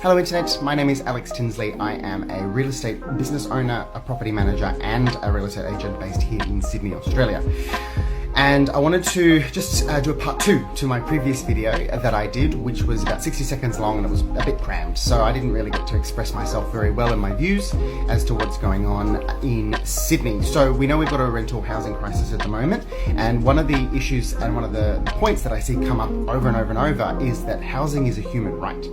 Hello Internet, my name is Alex Tinsley. I am a real estate business owner, a property manager and a real estate agent based here in Sydney, Australia. And I wanted to just do a part 2 to my previous video that I did, which was about 60 seconds long and it was a bit crammed. So I didn't really get to express myself very well in my views as to what's going on in Sydney. So we know we've got a rental housing crisis at the moment. And one of the issues and one of the points that I see come up over and over and over is that housing is a human right.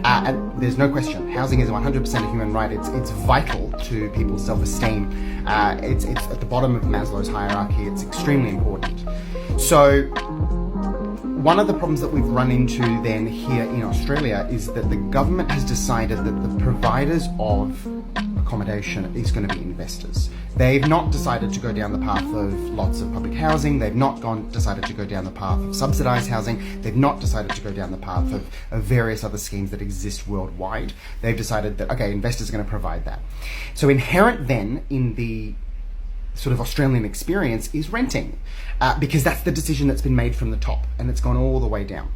And there's no question, housing is 100% a human right. It's vital to people's self-esteem. It's at the bottom of Maslow's hierarchy. It's extremely important. So one of the problems that we've run into then here in Australia is that the government has decided that the providers of accommodation is going to be investors. They've not decided to go down the path of lots of public housing. They've not decided to go down the path of subsidized housing. They've not decided to go down the path of various other schemes that exist worldwide. They've decided that, okay, investors are going to provide that. So inherent then in the sort of Australian experience is renting, because that's the decision that's been made from the top and it's gone all the way down.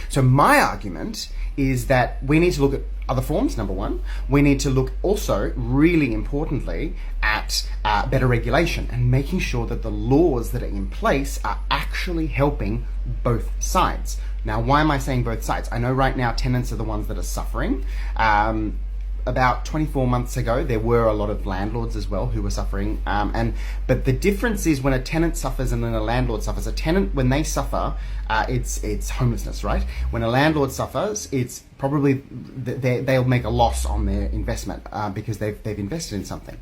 So my argument is that we need to look at other forms, number one. We need to look also, really importantly, at better regulation and making sure that the laws that are in place are actually helping both sides. Now, why am I saying both sides? I know right now tenants are the ones that are suffering. About 24 months ago, there were a lot of landlords as well who were suffering. But the difference is when a tenant suffers and then a landlord suffers. A tenant, when they suffer, it's homelessness, right? When a landlord suffers, it's probably they'll make a loss on their investment because they've invested in something.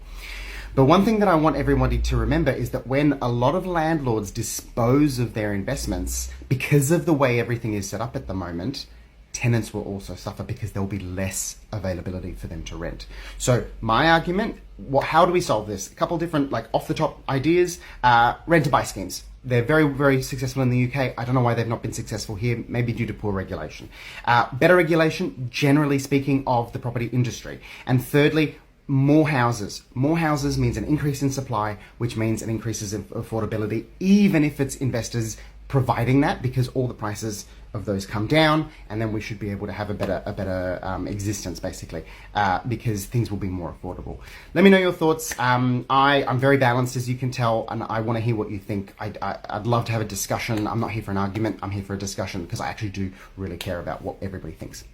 But one thing that I want everybody to remember is that when a lot of landlords dispose of their investments, because of the way everything is set up at the moment, tenants will also suffer because there'll be less availability for them to rent. So my argument, how do we solve this? A couple different, like off the top ideas, rent-to-buy schemes. They're very, very successful in the UK. I don't know why they've not been successful here, maybe due to poor regulation. Better regulation, generally speaking, of the property industry. And thirdly, more houses. More houses means an increase in supply, which means an increase in affordability, even if it's investors providing that, because all the prices of those come down, and then we should be able to have a better existence, basically, because things will be more affordable. Let me know your thoughts. I'm very balanced, as you can tell, and I want to hear what you think. I'd love to have a discussion. I'm not here for an argument. I'm here for a discussion because I actually do really care about what everybody thinks.